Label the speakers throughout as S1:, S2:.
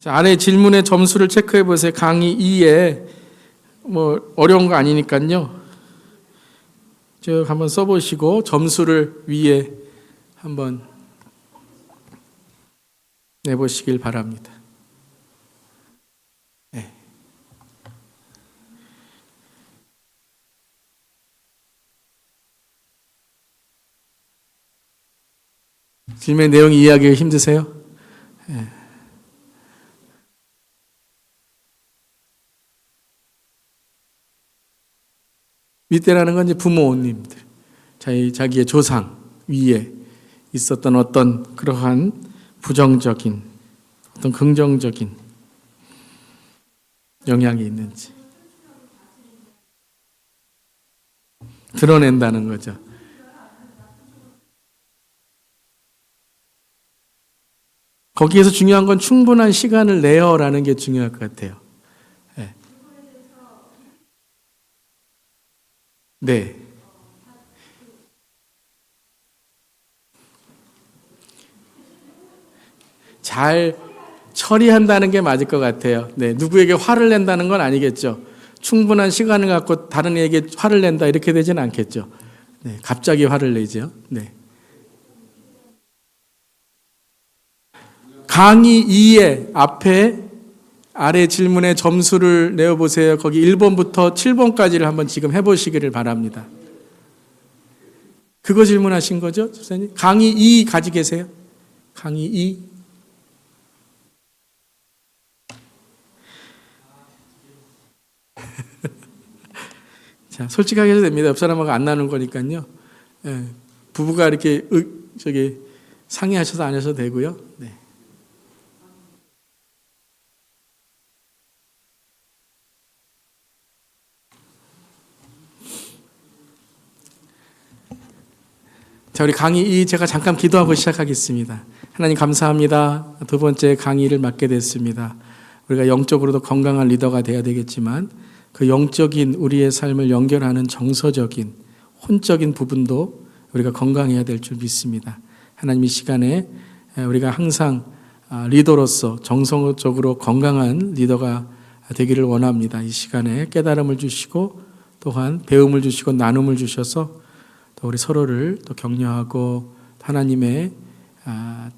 S1: 자, 아래 질문의 점수를 체크해 보세요. 강의 2에 뭐 어려운 거 아니니까요. 쭉 한번 써보시고 점수를 위에 한번 내보시길 바랍니다. 네. 질문의 내용 이해하기가 힘드세요? 네. 윗대라는 건 이제 부모님들, 자기의 조상 위에 있었던 어떤 그러한 부정적인, 어떤 긍정적인 영향이 있는지 드러낸다는 거죠. 거기에서 중요한 건 충분한 시간을 내어라는 게 중요할 것 같아요. 네. 네. 잘 처리한다는 게 맞을 것 같아요. 네. 누구에게 화를 낸다는 건 아니겠죠. 충분한 시간을 갖고 다른 이에게 화를 낸다 이렇게 되지는 않겠죠. 네. 갑자기 화를 내죠. 네. 강의 2의 앞에 아래 질문에 점수를 내어보세요. 거기 1번부터 7번까지를 한번 지금 해보시기를 바랍니다. 그거 질문하신 거죠, 집사님? 강의 2 가지고 계세요? 강의 2. 자, 솔직하게 해도 됩니다. 옆 사람하고 안 나눈 거니까요. 예, 부부가 이렇게 상의하셔서 안 하셔도 되고요. 네. 자, 우리 강의 2 제가 잠깐 기도하고 시작하겠습니다. 하나님 감사합니다. 두 번째 강의를 맡게 됐습니다. 우리가 영적으로도 건강한 리더가 되어야 되겠지만 그 영적인 우리의 삶을 연결하는 정서적인 혼적인 부분도 우리가 건강해야 될 줄 믿습니다. 하나님 이 시간에 우리가 항상 리더로서 정서적으로 건강한 리더가 되기를 원합니다. 이 시간에 깨달음을 주시고 또한 배움을 주시고 나눔을 주셔서 또 우리 서로를 또 격려하고 하나님의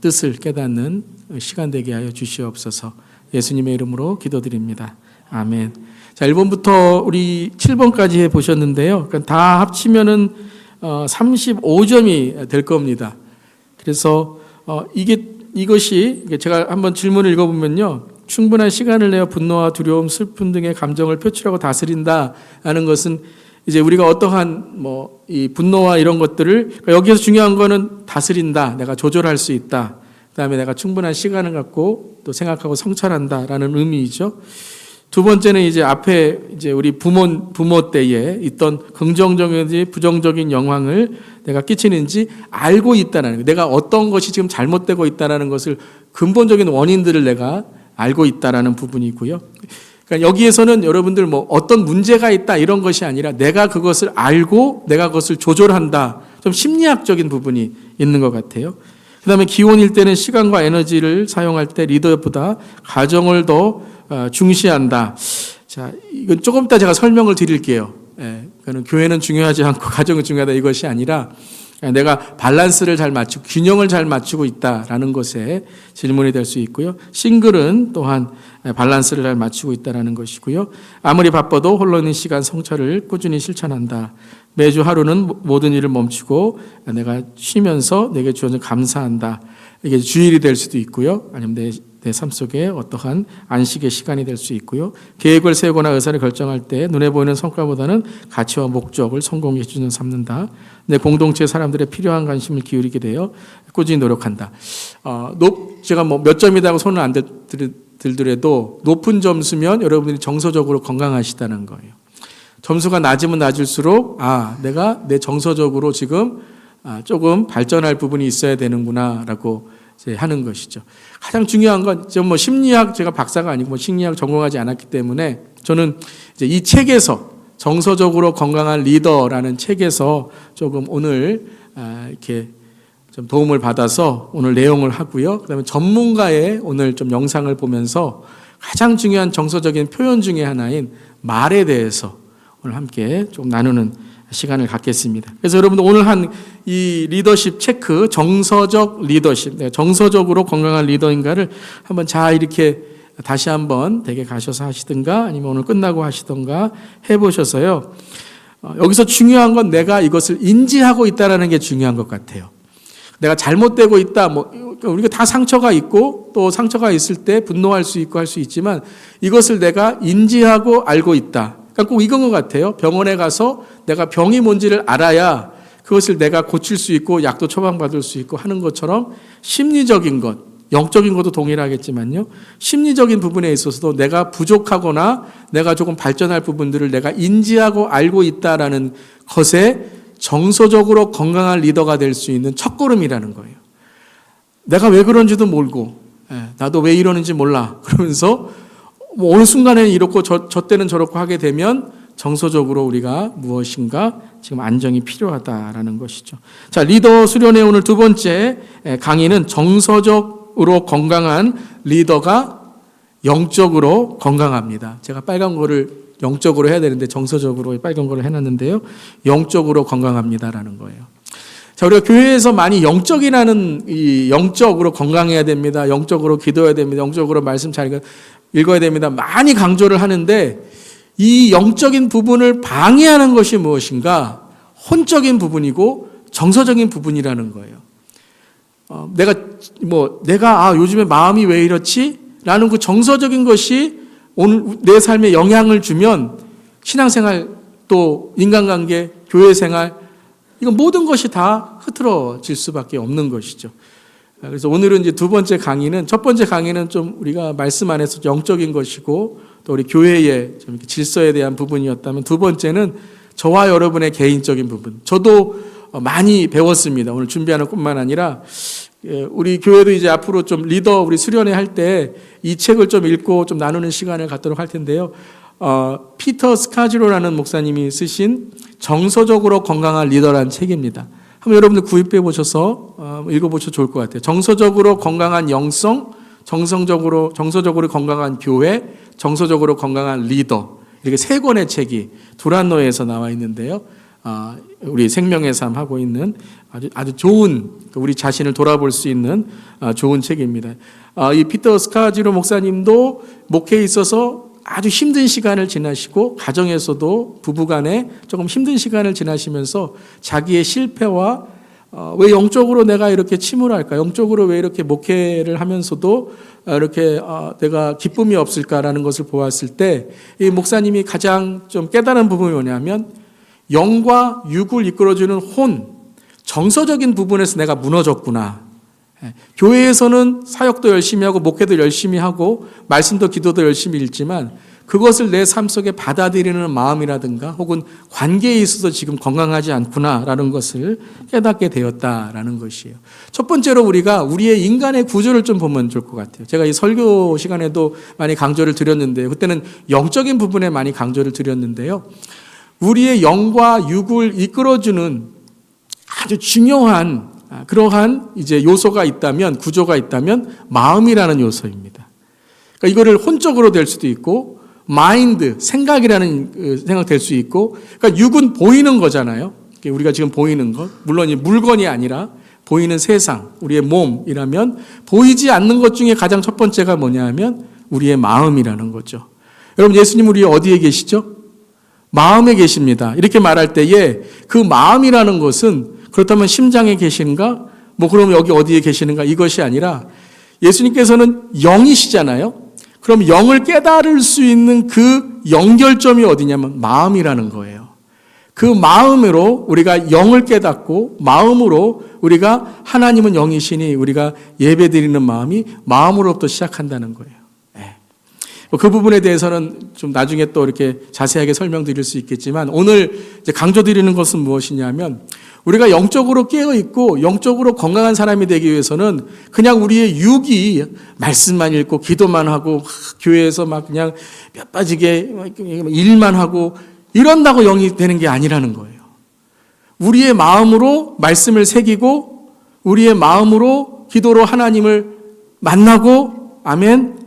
S1: 뜻을 깨닫는 시간 되게 하여 주시옵소서. 예수님의 이름으로 기도드립니다. 아멘. 자, 1번부터 우리 7번까지 보셨는데요. 그러니까 다 합치면은 35점이 될 겁니다. 그래서 이것이 제가 한번 질문을 읽어보면요. 충분한 시간을 내어 분노와 두려움, 슬픔 등의 감정을 표출하고 다스린다라는 것은 이제 우리가 어떠한 이 분노와 이런 것들을 그러니까 여기에서 중요한 거는 다스린다. 내가 조절할 수 있다. 그다음에 내가 충분한 시간을 갖고 또 생각하고 성찰한다라는 의미이죠. 두 번째는 이제 앞에 이제 우리 부모 때에 있던 긍정적인지 부정적인 영향을 내가 끼치는지 알고 있다는 거. 내가 어떤 것이 지금 잘못되고 있다는 것을 근본적인 원인들을 내가 알고 있다는 부분이고요. 그러니까 여기에서는 여러분들 어떤 문제가 있다 이런 것이 아니라 내가 그것을 알고 내가 그것을 조절한다. 좀 심리학적인 부분이 있는 것 같아요. 그 다음에 기혼일 때는 시간과 에너지를 사용할 때 리더보다 가정을 더 중시한다. 자, 이건 조금 이따 제가 설명을 드릴게요. 그거는 교회는 중요하지 않고 가정은 중요하다 이것이 아니라 내가 밸런스를 잘 맞추고 균형을 잘 맞추고 있다라는 것에 질문이 될 수 있고요. 싱글은 또한 밸런스를 잘 맞추고 있다라는 것이고요. 아무리 바빠도 홀로 있는 시간 성찰을 꾸준히 실천한다. 매주 하루는 모든 일을 멈추고 내가 쉬면서 내게 주어진 감사한다. 이게 주일이 될 수도 있고요. 아니면 내 삶 속에 어떠한 안식의 시간이 될 수 있고요. 계획을 세우거나 의사를 결정할 때 눈에 보이는 성과보다는 가치와 목적을 성공의 기준으로 삼는다. 내 공동체 사람들의 필요한 관심을 기울이게 되어 꾸준히 노력한다. 제가 몇 점이라고 손을 안 들더라도 높은 점수면 여러분들이 정서적으로 건강하시다는 거예요. 점수가 낮으면 낮을수록 내가 내 정서적으로 지금 조금 발전할 부분이 있어야 되는구나라고 하는 것이죠. 가장 중요한 건 심리학 제가 박사가 아니고 심리학 전공하지 않았기 때문에 저는 이제 이 책에서 정서적으로 건강한 리더라는 책에서 조금 오늘 이렇게 좀 도움을 받아서 오늘 내용을 하고요. 그다음에 전문가의 오늘 좀 영상을 보면서 가장 중요한 정서적인 표현 중에 하나인 말에 대해서 오늘 함께 좀 나누는 시간을 갖겠습니다. 그래서 여러분들 오늘 한 이 리더십 체크, 정서적 리더십, 정서적으로 건강한 리더인가를 한번 잘 이렇게 다시 한번 댁에 가셔서 하시든가 아니면 오늘 끝나고 하시든가 해보셔서요. 여기서 중요한 건 내가 이것을 인지하고 있다는 게 중요한 것 같아요. 내가 잘못되고 있다, 우리가 다 상처가 있고 또 상처가 있을 때 분노할 수 있고 할 수 있지만 이것을 내가 인지하고 알고 있다. 그러니까 꼭 이건 것 같아요. 병원에 가서 내가 병이 뭔지를 알아야 그것을 내가 고칠 수 있고 약도 처방받을 수 있고 하는 것처럼 심리적인 것, 영적인 것도 동일하겠지만요. 심리적인 부분에 있어서도 내가 부족하거나 내가 조금 발전할 부분들을 내가 인지하고 알고 있다라는 것에 정서적으로 건강한 리더가 될 수 있는 첫걸음이라는 거예요. 내가 왜 그런지도 모르고 나도 왜 이러는지 몰라. 그러면서 어느 순간에는 이렇고 저 때는 저렇고 하게 되면 정서적으로 우리가 무엇인가 지금 안정이 필요하다라는 것이죠. 자, 리더 수련의 오늘 두 번째 강의는 정서적으로 건강한 리더가 영적으로 건강합니다. 제가 빨간 거를 영적으로 해야 되는데 정서적으로 빨간 거를 해놨는데요. 영적으로 건강합니다라는 거예요. 자, 우리가 교회에서 많이 영적이라는 이 영적으로 건강해야 됩니다. 영적으로 기도해야 됩니다. 영적으로 말씀 잘 읽어야 됩니다. 많이 강조를 하는데 이 영적인 부분을 방해하는 것이 무엇인가? 혼적인 부분이고 정서적인 부분이라는 거예요. 내가 요즘에 마음이 왜 이렇지? 라는 그 정서적인 것이 오늘 내 삶에 영향을 주면 신앙생활 또 인간관계, 교회생활 이건 모든 것이 다 흐트러질 수밖에 없는 것이죠. 그래서 오늘은 이제 두 번째 강의는 첫 번째 강의는 좀 우리가 말씀 안에서 영적인 것이고 또 우리 교회의 좀 질서에 대한 부분이었다면 두 번째는 저와 여러분의 개인적인 부분. 저도 많이 배웠습니다. 오늘 준비하는 것뿐만 아니라 우리 교회도 이제 앞으로 좀 리더 우리 수련회 할 때 이 책을 좀 읽고 좀 나누는 시간을 갖도록 할 텐데요. 피터 스카지로라는 목사님이 쓰신 정서적으로 건강한 리더라는 책입니다. 한번 여러분들 구입해 보셔서 읽어보셔도 좋을 것 같아요. 정서적으로 건강한 영성, 정서적으로 건강한 교회, 정서적으로 건강한 리더 이렇게 세 권의 책이 두란노에서 나와 있는데요. 우리 생명의 삶 하고 있는 아주 좋은 우리 자신을 돌아볼 수 있는 좋은 책입니다. 이 피터 스카지로 목사님도 목회에 있어서 아주 힘든 시간을 지나시고 가정에서도 부부간에 조금 힘든 시간을 지나시면서 자기의 실패와 왜 영적으로 내가 이렇게 침울할까? 영적으로 왜 이렇게 목회를 하면서도 이렇게 내가 기쁨이 없을까라는 것을 보았을 때 이 목사님이 가장 좀 깨달은 부분이 뭐냐면 영과 육을 이끌어주는 혼, 정서적인 부분에서 내가 무너졌구나. 교회에서는 사역도 열심히 하고 목회도 열심히 하고 말씀도 기도도 열심히 읽지만 그것을 내 삶 속에 받아들이는 마음이라든가 혹은 관계에 있어서 지금 건강하지 않구나라는 것을 깨닫게 되었다라는 것이에요. 첫 번째로 우리가 우리의 인간의 구조를 좀 보면 좋을 것 같아요. 제가 이 설교 시간에도 많이 강조를 드렸는데요. 그때는 영적인 부분에 많이 강조를 드렸는데요. 우리의 영과 육을 이끌어주는 아주 중요한 그러한 이제 요소가 있다면, 구조가 있다면 마음이라는 요소입니다. 그러니까 이거를 혼적으로 될 수도 있고, 마인드, 생각이라는 생각 될 수 있고, 그러니까 육은 보이는 거잖아요. 우리가 지금 보이는 것, 물론 이 물건이 아니라 보이는 세상, 우리의 몸이라면 보이지 않는 것 중에 가장 첫 번째가 뭐냐 하면 우리의 마음이라는 거죠. 여러분, 예수님 우리 어디에 계시죠? 마음에 계십니다. 이렇게 말할 때에 그 마음이라는 것은 그렇다면 심장에 계시는가? 그럼 여기 어디에 계시는가? 이것이 아니라 예수님께서는 영이시잖아요. 그럼 영을 깨달을 수 있는 그 연결점이 어디냐면 마음이라는 거예요. 그 마음으로 우리가 영을 깨닫고 마음으로 우리가 하나님은 영이시니 우리가 예배드리는 마음이 마음으로부터 시작한다는 거예요. 그 부분에 대해서는 좀 나중에 또 이렇게 자세하게 설명드릴 수 있겠지만 오늘 이제 강조드리는 것은 무엇이냐면 우리가 영적으로 깨어있고 영적으로 건강한 사람이 되기 위해서는 그냥 우리의 육이 말씀만 읽고 기도만 하고 교회에서 막 그냥 뼈 빠지게 일만 하고 이런다고 영이 되는 게 아니라는 거예요. 우리의 마음으로 말씀을 새기고 우리의 마음으로 기도로 하나님을 만나고 아멘.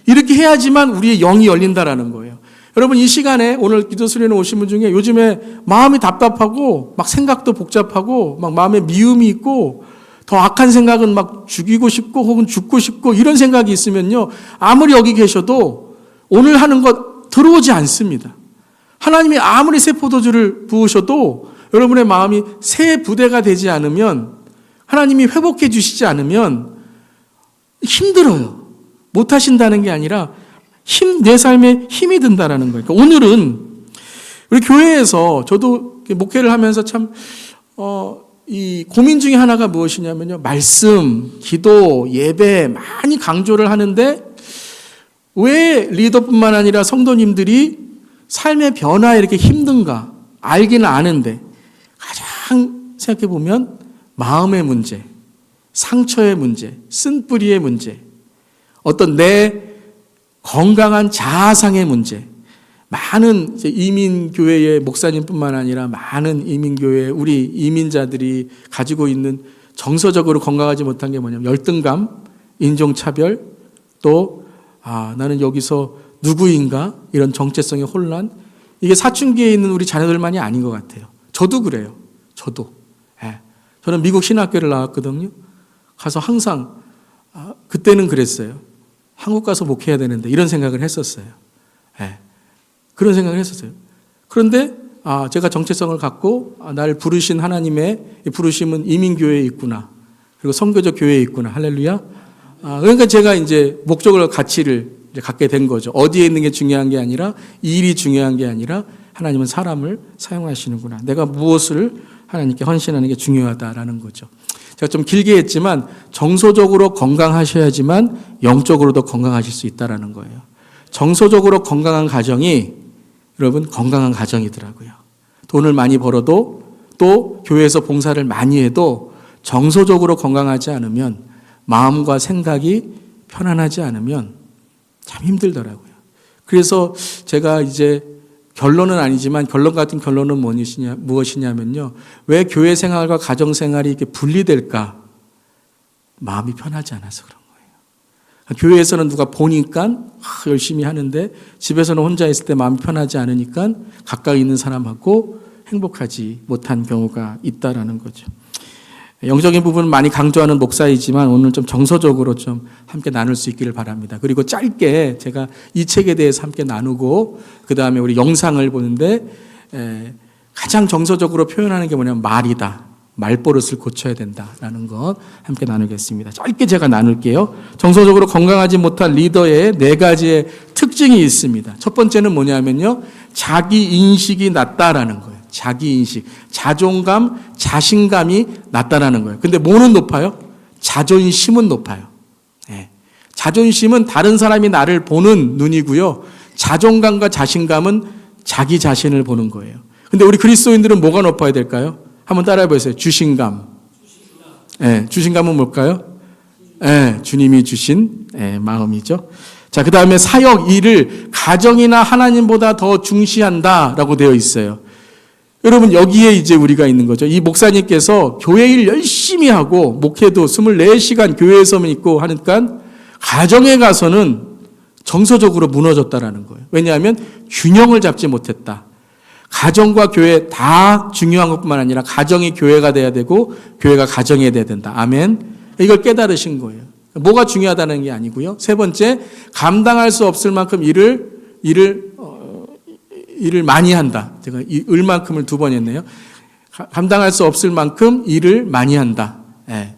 S1: 이렇게 해야지만 우리의 영이 열린다라는 거예요. 여러분 이 시간에 오늘 기도 수련회 오신 분 중에 요즘에 마음이 답답하고 막 생각도 복잡하고 막 마음에 미움이 있고 더 악한 생각은 막 죽이고 싶고 혹은 죽고 싶고 이런 생각이 있으면요. 아무리 여기 계셔도 오늘 하는 것 들어오지 않습니다. 하나님이 아무리 새 포도주를 부으셔도 여러분의 마음이 새 부대가 되지 않으면 하나님이 회복해 주시지 않으면 힘들어요. 못 하신다는 게 아니라 내 삶에 힘이 든다라는 거예요. 그러니까 오늘은 우리 교회에서 저도 목회를 하면서 참 이 고민 중에 하나가 무엇이냐면요. 말씀, 기도, 예배 많이 강조를 하는데 왜 리더뿐만 아니라 성도님들이 삶의 변화에 이렇게 힘든가 알기는 아는데 가장 생각해 보면 마음의 문제, 상처의 문제, 쓴뿌리의 문제, 어떤 내 건강한 자아상의 문제, 많은 이민교회의 목사님뿐만 아니라 많은 이민교회 우리 이민자들이 가지고 있는 정서적으로 건강하지 못한 게 뭐냐면 열등감, 인종차별, 또 나는 여기서 누구인가 이런 정체성의 혼란, 이게 사춘기에 있는 우리 자녀들만이 아닌 것 같아요. 저도 그래요. 저도. 저는 미국 신학교를 나왔거든요. 가서 항상 그때는 그랬어요. 한국 가서 목회해야 되는데 이런 생각을 했었어요. 그런 생각을 했었어요. 그런데 제가 정체성을 갖고 날 부르신 하나님의 부르심은 이민교회에 있구나. 그리고 선교적 교회에 있구나. 할렐루야. 그러니까 제가 이제 목적을 가치를 이제 갖게 된 거죠. 어디에 있는 게 중요한 게 아니라 이 일이 중요한 게 아니라 하나님은 사람을 사용하시는구나. 내가 무엇을 하나님께 헌신하는 게 중요하다라는 거죠. 제가 좀 길게 했지만 정서적으로 건강하셔야지만 영적으로도 건강하실 수 있다라는 거예요. 정서적으로 건강한 가정이 여러분 건강한 가정이더라고요. 돈을 많이 벌어도 또 교회에서 봉사를 많이 해도 정서적으로 건강하지 않으면 마음과 생각이 편안하지 않으면 참 힘들더라고요. 그래서 제가 이제 결론은 아니지만 결론 같은 결론은 무엇이냐면요. 왜 교회 생활과 가정 생활이 이렇게 분리될까? 마음이 편하지 않아서 그런 거예요. 교회에서는 누가 보니까 열심히 하는데 집에서는 혼자 있을 때 마음이 편하지 않으니까 가까이 있는 사람하고 행복하지 못한 경우가 있다라는 거죠. 영적인 부분은 많이 강조하는 목사이지만 오늘 좀 정서적으로 좀 함께 나눌 수 있기를 바랍니다. 그리고 짧게 제가 이 책에 대해서 함께 나누고 그 다음에 우리 영상을 보는데 가장 정서적으로 표현하는 게 뭐냐면 말이다. 말버릇을 고쳐야 된다라는 것 함께 나누겠습니다. 짧게 제가 나눌게요. 정서적으로 건강하지 못한 리더의 4가지의 특징이 있습니다. 첫 번째는 뭐냐면요. 자기 인식이 낮다라는 거예요. 자기 인식, 자존감, 자신감이 낮다라는 거예요. 근데 뭐는 높아요? 자존심은 높아요. 자존심은 다른 사람이 나를 보는 눈이고요. 자존감과 자신감은 자기 자신을 보는 거예요. 근데 우리 그리스도인들은 뭐가 높아야 될까요? 한번 따라해 보세요. 주신감. 주신감은 뭘까요? 주님이 주신 마음이죠. 자, 그 다음에 사역, 일을 가정이나 하나님보다 더 중시한다라고 되어 있어요. 여러분, 여기에 이제 우리가 있는 거죠. 이 목사님께서 교회 일 열심히 하고, 목회도 24시간 교회에서만 있고 하니까, 가정에 가서는 정서적으로 무너졌다라는 거예요. 왜냐하면 균형을 잡지 못했다. 가정과 교회 다 중요한 것뿐만 아니라 가정이 교회가 돼야 되고 교회가 가정이 돼야 된다. 아멘. 이걸 깨달으신 거예요. 뭐가 중요하다는 게 아니고요. 세 번째, 감당할 수 없을 만큼 일을 많이 한다. 제가 을만큼을 2번 했네요. 감당할 수 없을 만큼 일을 많이 한다.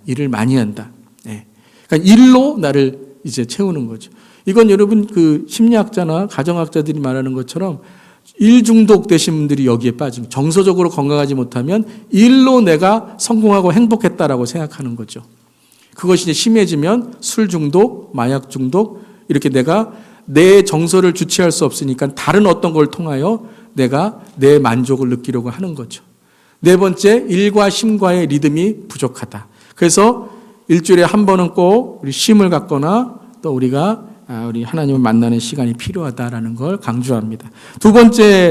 S1: 일을 많이 한다. 그러니까 일로 나를 이제 채우는 거죠. 이건 여러분 그 심리학자나 가정학자들이 말하는 것처럼 일 중독 되신 분들이 여기에 빠집니다. 정서적으로 건강하지 못하면 일로 내가 성공하고 행복했다라고 생각하는 거죠. 그것이 이제 심해지면 술 중독, 마약 중독, 이렇게 내가 내 정서를 주체할 수 없으니까 다른 어떤 걸 통하여 내가 내 만족을 느끼려고 하는 거죠. 4번째, 일과 쉼과의 리듬이 부족하다. 그래서 일주일에 한 번은 꼭 우리 쉼을 갖거나 또 우리가 우리 하나님을 만나는 시간이 필요하다라는 걸 강조합니다.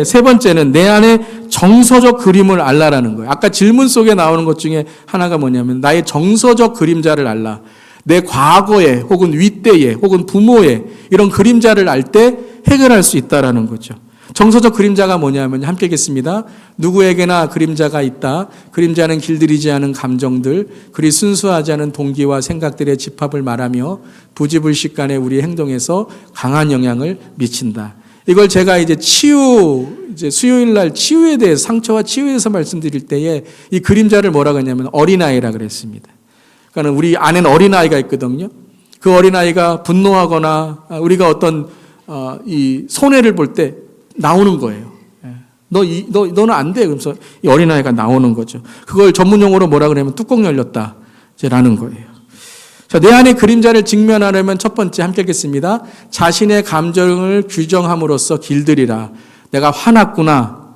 S1: 세 번째는 내 안에 정서적 그림을 알라라는 거예요. 아까 질문 속에 나오는 것 중에 하나가 뭐냐면 나의 정서적 그림자를 알라. 내 과거에 혹은 윗대에 혹은 부모의 이런 그림자를 알 때 해결할 수 있다라는 거죠. 정서적 그림자가 뭐냐면 함께 읽겠습니다. 누구에게나 그림자가 있다. 그림자는 길들이지 않은 감정들, 그리 순수하지 않은 동기와 생각들의 집합을 말하며 부지불식간에 우리의 행동에서 강한 영향을 미친다. 이걸 제가 이제 수요일 날 치유에 대해서, 상처와 치유에 대해서 말씀드릴 때에 이 그림자를 뭐라고 했냐면 어린아이라 그랬습니다. 그러니까 우리 안에는 어린아이가 있거든요. 그 어린아이가 분노하거나 우리가 어떤 이 손해를 볼 때 나오는 거예요. 너는 안 돼. 그러면서 이 어린아이가 나오는 거죠. 그걸 전문용어로 뭐라 그러냐면 뚜껑 열렸다. 라는 거예요. 자, 내 안의 그림자를 직면하려면 첫 번째 함께 읽겠습니다. 자신의 감정을 규정함으로써 길들이라. 내가 화났구나.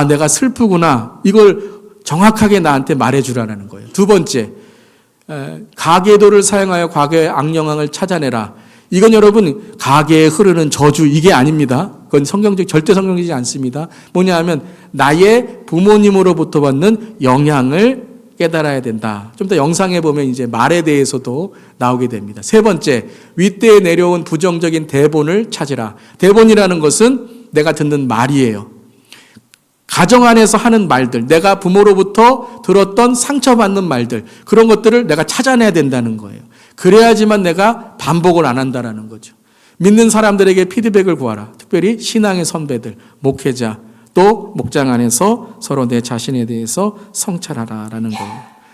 S1: 내가 슬프구나. 이걸 정확하게 나한테 말해주라는 거예요. 두 번째, 가계도를 사용하여 과거의 악영향을 찾아내라. 이건 여러분 가계에 흐르는 저주 이게 아닙니다. 그건 절대 성경적이지 않습니다. 뭐냐 하면 나의 부모님으로부터 받는 영향을 깨달아야 된다. 좀 더 영상에 보면 이제 말에 대해서도 나오게 됩니다. 세 번째, 윗대에 내려온 부정적인 대본을 찾으라. 대본이라는 것은 내가 듣는 말이에요. 가정 안에서 하는 말들, 내가 부모로부터 들었던 상처받는 말들, 그런 것들을 내가 찾아내야 된다는 거예요. 그래야지만 내가 반복을 안 한다라는 거죠. 믿는 사람들에게 피드백을 구하라. 특별히 신앙의 선배들, 목회자, 또 목장 안에서 서로 내 자신에 대해서 성찰하라라는 거예요.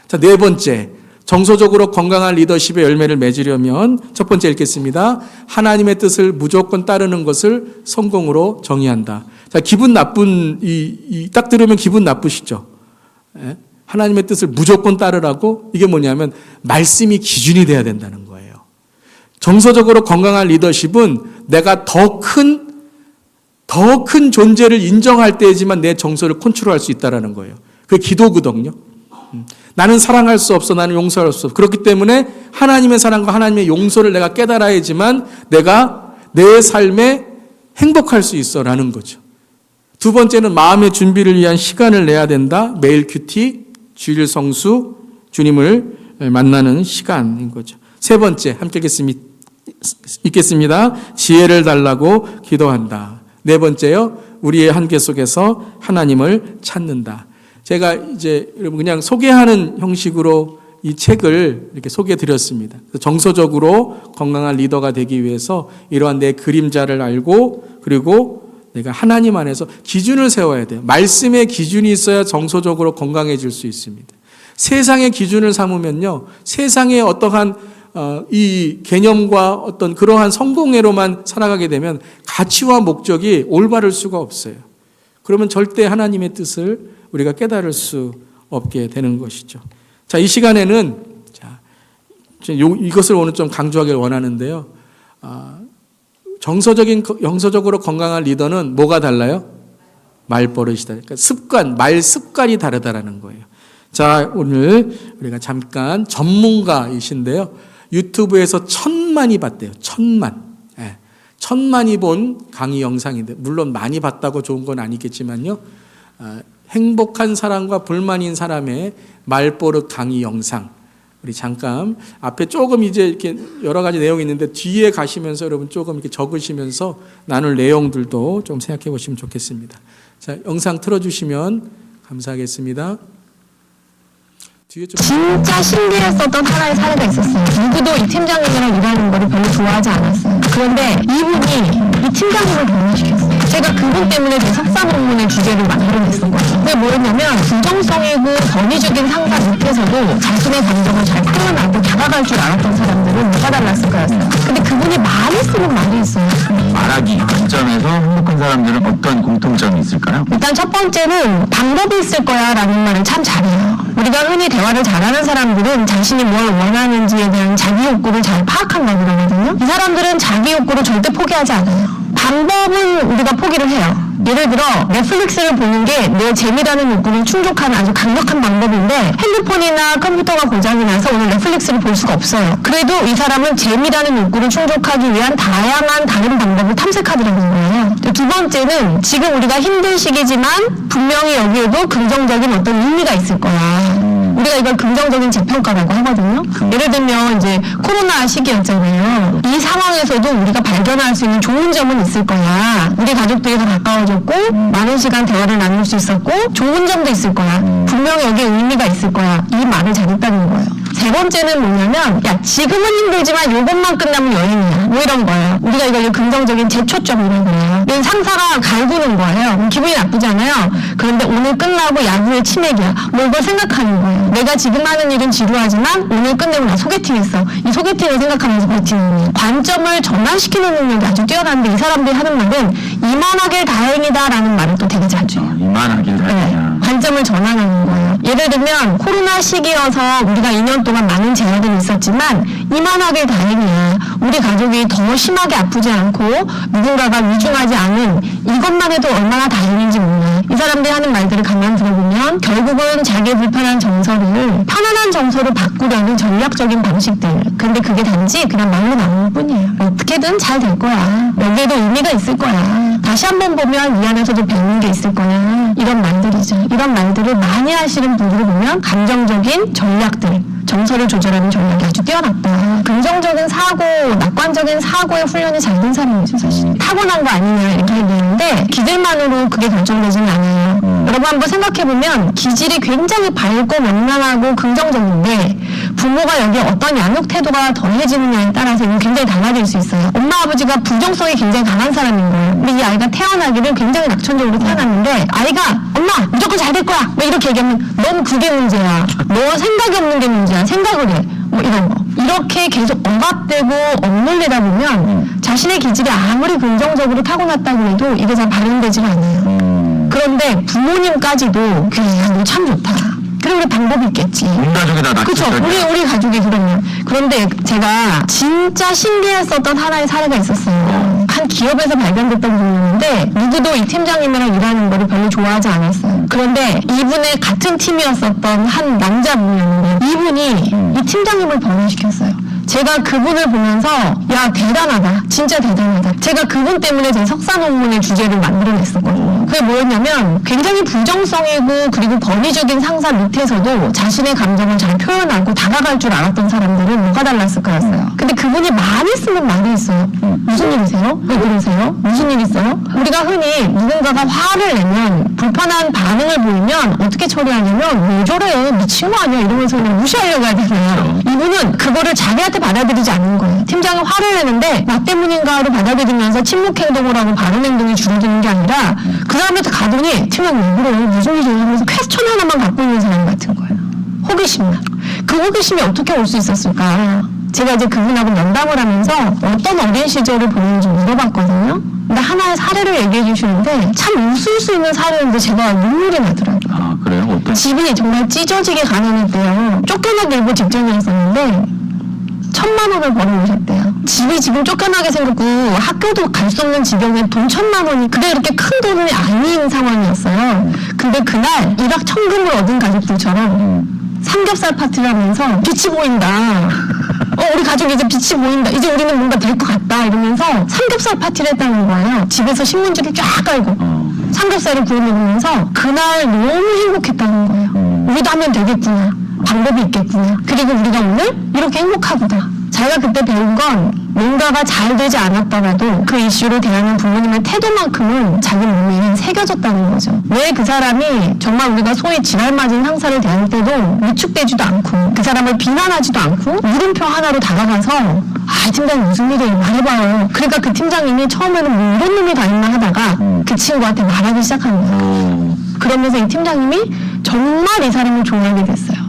S1: 자, 네 번째, 정서적으로 건강한 리더십의 열매를 맺으려면 첫 번째 읽겠습니다. 하나님의 뜻을 무조건 따르는 것을 성공으로 정의한다. 자, 기분 나쁜 딱 들으면 기분 나쁘시죠? 예? 하나님의 뜻을 무조건 따르라고 이게 뭐냐면 말씀이 기준이 돼야 된다는 거예요. 정서적으로 건강한 리더십은 내가 더 큰 존재를 인정할 때지만 내 정서를 컨트롤할 수 있다는 거예요. 그게 기도거든요. 나는 사랑할 수 없어. 나는 용서할 수 없어. 그렇기 때문에 하나님의 사랑과 하나님의 용서를 내가 깨달아야지만 내가 내 삶에 행복할 수 있어라는 거죠. 두 번째는 마음의 준비를 위한 시간을 내야 된다. 매일 큐티, 주일 성수, 주님을 만나는 시간인 거죠. 세 번째, 함께 읽겠습니다. 지혜를 달라고 기도한다. 네 번째요, 우리의 한계 속에서 하나님을 찾는다. 제가 이제 여러분 그냥 소개하는 형식으로 이 책을 이렇게 소개해 드렸습니다. 정서적으로 건강한 리더가 되기 위해서 이러한 내 그림자를 알고 그리고 내가 하나님 안에서 기준을 세워야 돼요. 말씀의 기준이 있어야 정서적으로 건강해질 수 있습니다. 세상의 기준을 삼으면요, 세상의 어떠한 이 개념과 어떤 그러한 성공회로만 살아가게 되면 가치와 목적이 올바를 수가 없어요. 그러면 절대 하나님의 뜻을 우리가 깨달을 수 없게 되는 것이죠. 자, 이 시간에는 이것을 오늘 좀 강조하길 원하는데요. 정서적으로 건강한 리더는 뭐가 달라요? 말버릇이다. 그러니까 말 습관이 다르다라는 거예요. 자, 오늘 우리가 잠깐 전문가이신데요. 유튜브에서 1000만이 봤대요. 1000만. 예. 1000만이 본 강의 영상인데, 물론 많이 봤다고 좋은 건 아니겠지만요. 행복한 사람과 불만인 사람의 말버릇 강의 영상. 우리 잠깐 앞에 조금 이제 이렇게 여러 가지 내용이 있는데 뒤에 가시면서 여러분 조금 이렇게 적으시면서 나눌 내용들도 좀 생각해 보시면 좋겠습니다. 자, 영상 틀어주시면 감사하겠습니다.
S2: 진짜 신기했었던 하나의 사례가 있었어요. 누구도 이 팀장님이랑 일하는 거를 별로 좋아하지 않았어요. 그런데 이분이 이 팀장님을 결혼시켰어요. 제가 그분 때문에 제 석사 논문의 주제를 만들어냈던 거예요. 그게 뭐였냐면 부정성이고 권위적인 상사 밑에서도 자신의 감정을 잘 표현하고 다가갈 줄 알았던 사람들은 뭐가 달랐을까였어요. 근데 그분이 많이 쓰는 말이 있어요.
S3: 말하기 관점에서 행복한 사람들은 어떤 공통점이 있을까요?
S2: 일단 첫 번째는 방법이 있을 거야 라는 말을 참 잘해요. 우리가 흔히 대화를 잘하는 사람들은 자신이 뭘 원하는지에 대한 자기 욕구를 잘 파악한다고 그러거든요. 이 사람들은 자기 욕구를 절대 포기하지 않아요. 방법은 우리가 포기를 해요. 예를 들어 넷플릭스를 보는 게 내 재미라는 욕구를 충족하는 아주 강력한 방법인데 핸드폰이나 컴퓨터가 고장이 나서 오늘 넷플릭스를 볼 수가 없어요. 그래도 이 사람은 재미라는 욕구를 충족하기 위한 다양한 다른 방법을 탐색하더라는 거예요. 두 번째는 지금 우리가 힘든 시기지만 분명히 여기에도 긍정적인 어떤 의미가 있을 거야. 우리가 이걸 긍정적인 재평가라고 하거든요. 예를 들면 이제 코로나 시기였잖아요. 이 상황에서도 우리가 발견할 수 있는 좋은 점은 있을 거야. 우리 가족들이 더 가까워졌고 많은 시간 대화를 나눌 수 있었고 좋은 점도 있을 거야. 분명히 여기에 의미가 있을 거야. 이 말을 잘했다는 거예요. 세 번째는 뭐냐면 야 지금은 힘들지만 요것만 끝나면 여행이야. 뭐 이런 거예요. 우리가 이걸 긍정적인 재초점이라고 해요. 이건 상사가 갈구는 거예요. 그럼 기분이 나쁘잖아요. 그런데 오늘 끝나고 야구의 치맥이야. 뭐 이걸 생각하는 거예요. 내가 지금 하는 일은 지루하지만 오늘 끝내고 나 소개팅했어. 이 소개팅을 생각하면서 버티는 거예요. 관점을 전환시키는 능력이 아주 뛰어난데 이 사람들이 하는 말은 이만하길 다행이다라는 말을 또 되게 자주 해요.
S3: 이만하길 다행이야.
S2: 관점을 전환하는 거예요. 예를 들면 코로나 시기여서 우리가 2년 동안 많은 제약은 있었지만 이만하길 다행이야. 우리 가족이 더 심하게 아프지 않고 누군가가 위중하지 않은 이것만 해도 얼마나 다행인지 몰라. 이 사람들이 하는 말들을 가만 들어보면 결국은 자기의 불편한 정서를 편안한 정서로 바꾸려는 전략적인 방식들. 근데 그게 단지 그냥 말로 나오는 뿐이에요. 어떻게든 잘 될 거야. 여기에도 의미가 있을 거야. 다시 한번 보면 이 안에서도 배우는 게 있을 거야. 이런 말들이죠. 이런 말들을 많이 하시는 분들을 보면 감정적인 전략들, 정서를 조절하는 전략이 아주 뛰어났다. 긍정적인 사고, 낙관적인 사고의 훈련이 잘 된 사람이죠, 사실. 타고난 거 아니냐 이렇게 얘기하는데 기질만으로 그게 결정되지는 않아요. 여러분 한번 생각해보면 기질이 굉장히 밝고 명랑하고 긍정적인데 부모가 여기에 어떤 양육 태도가 더해지느냐에 따라서 이건 굉장히 달라질 수 있어요. 엄마 아버지가 부정성이 굉장히 강한 사람인 거예요. 근데 이 아이가 태어나기를 굉장히 낙천적으로 태어났는데 아이가 엄마 무조건 잘 될 거야 뭐 이렇게 얘기하면 넌 그게 문제야. 너 생각이 없는 게 문제야. 생각을 해. 뭐 이런 거. 이렇게 계속 억압되고 억눌리다 보면 자신의 기질이 아무리 긍정적으로 타고났다고 해도 이게 잘 발현되지가 않아요. 그런데 부모님까지도 그래 너 참 좋다. 그래 우리 방법이 있겠지.
S3: 온 가족이 다
S2: 그렇죠.
S3: 낙천적이야.
S2: 우리 가족이 그러면. 그런데 제가 진짜 신기했었던 하나의 사례가 있었어요. 한 기업에서 발견됐던 분인데 누구도 이 팀장님이랑 일하는 거를 별로 좋아하지 않았어요. 그런데 이분의 같은 팀이었었던 한 남자분이었는데 이분이 이 팀장님을 변화시켰어요. 제가 그분을 보면서 야 대단하다. 진짜 대단하다. 제가 그분 때문에 제 석사 논문의 주제를 만들어냈었거든요. 그게 뭐였냐면 굉장히 부정성이고 그리고 권위적인 상사 밑에서도 자신의 감정을 잘 표현하고 다가갈 줄 알았던 사람들은 뭐가 달랐을까였어요. 근데 그분이 많이 쓰는 말이 있어요. 무슨 일이세요? 왜 그러세요? 무슨 일 있어요? 우리가 흔히 누군가가 화를 내면 불편한 반응을 보이면 어떻게 처리하냐면 왜 저래 미친 거 아니야 이러면서 그냥 무시하려고 하잖아요. 이분은 그거를 자기한테 받아들이지 않는 거예요. 팀장이 화를 내는데 나 때문인가로 받아들이면서 침묵 행동을 하고 발언 행동이 줄어드는 게 아니라 그 사람한테 가더니 팀장 왜 그래 무슨 일이야 하면서 퀘스천 하나만 갖고 있는 사람 같은 거예요. 호기심만. 그 호기심이 어떻게 올 수 있었을까? 제가 이제 그분하고 면담을 하면서 어떤 어린 시절을 보냈는지 물어봤거든요. 근데 하나의 사례를 얘기해 주시는데 참 웃을 수 있는 사례인데 제가 눈물이 나더라고요.
S3: 아 그래요? 어떤?
S2: 집이 정말 찢어지게 가난했대요. 쫓겨나게 일부 직장에 있었는데 1,000만 원을 벌어오셨대요. 집이 지금 쫓겨나게 생겼고 학교도 갈 수 없는 지경에 돈 1,000만 원이 그게 그렇게 큰 돈이 아닌 상황이었어요. 근데 그날 일확천금을 얻은 가족들처럼 삼겹살 파티를 하면서 빛이 보인다. 우리 가족이 이제 빛이 보인다. 이제 우리는 뭔가 될 것 같다. 이러면서 삼겹살 파티를 했다는 거예요. 집에서 신문지를 쫙 깔고 삼겹살을 구워 먹으면서 그날 너무 행복했다는 거예요. 우리도 하면 되겠구나. 방법이 있겠구나. 그리고 우리가 오늘 이렇게 행복하구나. 자기가 그때 배운 건 뭔가가 잘 되지 않았더라도 그 이슈를 대하는 부모님의 태도만큼은 자기 몸에 새겨졌다는 거죠. 왜 그 사람이 정말 우리가 소위 지랄 맞은 상사를 대할 때도 위축되지도 않고 그 사람을 비난하지도 않고 물음표 하나로 다가가서 아, 팀장님 무슨 일이에요? 말해봐요. 그러니까 그 팀장님이 처음에는 뭐 이런 놈이 다 있나 하다가 그 친구한테 말하기 시작한 거예요. 그러면서 이 팀장님이 정말 이 사람을 좋아하게 됐어요.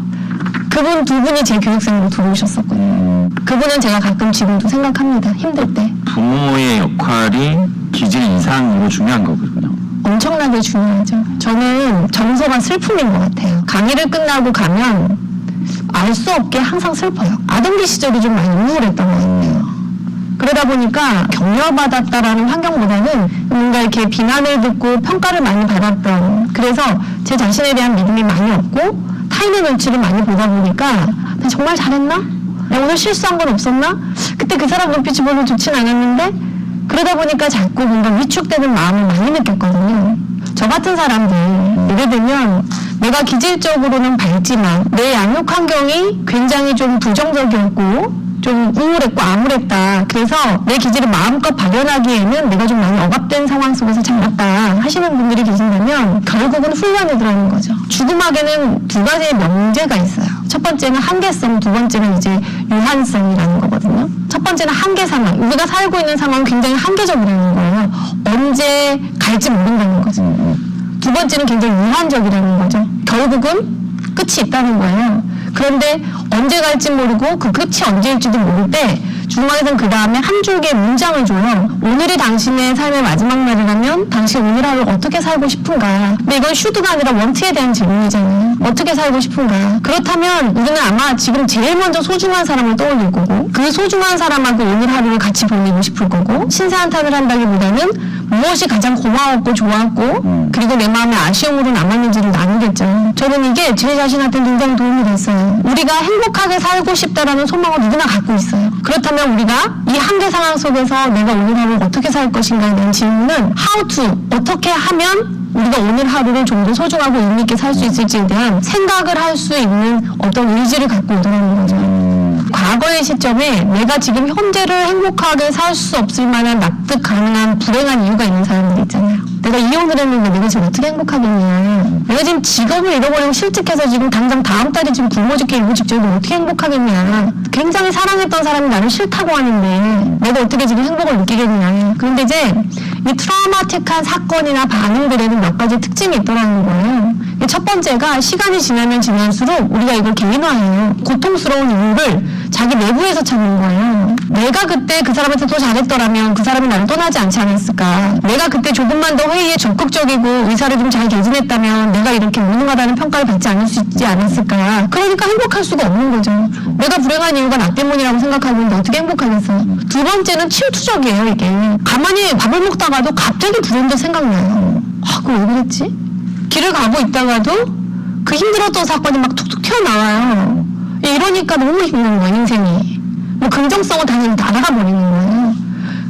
S2: 그분 두 분이 제 교육생으로 들어오셨었거든요. 그분은 제가 가끔 지금도 생각합니다. 힘들 때.
S3: 부모의 역할이 기질 이상으로 중요한 거거든요.
S2: 엄청나게 중요하죠. 저는 정서가 슬픔인 것 같아요. 강의를 끝나고 가면 알 수 없게 항상 슬퍼요. 아동기 시절이 좀 많이 우울했던 것 같아요. 그러다 보니까 격려받았다라는 환경보다는 뭔가 이렇게 비난을 듣고 평가를 많이 받았던, 그래서 제 자신에 대한 믿음이 많이 없고 타인의 눈치를 많이 보다 보니까 나 정말 잘했나? 나 오늘 실수한 건 없었나? 그때 그 사람 눈빛이 별로 좋진 않았는데, 그러다 보니까 자꾸 뭔가 위축되는 마음을 많이 느꼈거든요. 저 같은 사람들, 예를 들면 내가 기질적으로는 밝지만 내 양육 환경이 굉장히 좀 부정적이었고 좀 우울했고 암울했다. 그래서 내 기질을 마음껏 발현하기에는 내가 좀 많이 억압된 상황 속에서 자랐다 하시는 분들이 계신다면 결국은 훈련에 들어가는 거죠. 죽음학에는 두 가지의 명제가 있어요. 첫 번째는 한계성, 두 번째는 이제 유한성이라는 거거든요. 첫 번째는 한계 상황. 우리가 살고 있는 상황은 굉장히 한계적이라는 거예요. 언제 갈지 모른다는 거죠. 두 번째는 굉장히 유한적이라는 거죠. 결국은 끝이 있다는 거예요. 그런데 언제 갈지 모르고 그 끝이 언제일지도 모를 때 중앙에서는 그 다음에 한 줄기의 문장을 줘요. 오늘이 당신의 삶의 마지막 날이라면 당신 오늘 하루 어떻게 살고 싶은가. 근데 이건 슈드가 아니라 원트에 대한 질문이잖아요. 어떻게 살고 싶은가. 그렇다면 우리는 아마 지금 제일 먼저 소중한 사람을 떠올릴 거고, 그 소중한 사람하고 오늘 하루를 같이 보내고 싶을 거고, 신세한탄을 한다기보다는 무엇이 가장 고마웠고 좋았고 그리고 내 마음에 아쉬움으로 남았는지를 나누겠죠. 저는 이게 제 자신한테 굉장히 도움이 됐어요. 우리가 행복하게 살고 싶다라는 소망을 누구나 갖고 있어요. 그렇다면 우리가 이 한계 상황 속에서 내가 오늘 하루를 어떻게 살 것인가에 대한 질문은 how to, 어떻게 하면 우리가 오늘 하루를 좀 더 소중하고 의미 있게 살 수 있을지에 대한 생각을 할 수 있는 어떤 의지를 갖고 오더라는 거죠. 과거의 시점에 내가 지금 현재를 행복하게 살 수 없을 만한 납득 가능한 불행한 이유가 있는 사람들이 있잖아요. 내가 이혼을 했는데 내가 지금 어떻게 행복하겠냐. 내가 지금 직업을 잃어버리고 실직해서 지금 당장 다음 달에 지금 굶어 죽기 일보 직전인데 어떻게 행복하겠냐. 굉장히 사랑했던 사람이 나를 싫다고 하는데 내가 어떻게 지금 행복을 느끼겠냐. 그런데 이제 이 트라우마틱한 사건이나 반응들에는 몇 가지 특징이 있더라는 거예요. 첫 번째가 시간이 지나면 지날수록 우리가 이걸 개인화해요. 고통스러운 이유를 자기 내부에서 찾는 거예요. 내가 그때 그 사람한테 더 잘했더라면 그 사람이 나를 떠나지 않지 않았을까. 내가 그때 조금만 더 회의에 적극적이고 의사를 좀 잘 개진했다면 내가 이렇게 무능하다는 평가를 받지 않을 수 있지 않았을까. 그러니까 행복할 수가 없는 거죠. 내가 불행한 이유가 나 때문이라고 생각하고 있는데 어떻게 행복하겠어. 두 번째는 침투적이에요. 이게 가만히 밥을 먹다가도 갑자기 불현듯 생각나요. 아, 그거 왜 그랬지? 길을 가고 있다가도 그 힘들었던 사건이 막 툭툭 튀어나와요. 이러니까 너무 힘든 거예요, 인생이. 뭐 긍정성은 당연히 날아가 버리는 거예요.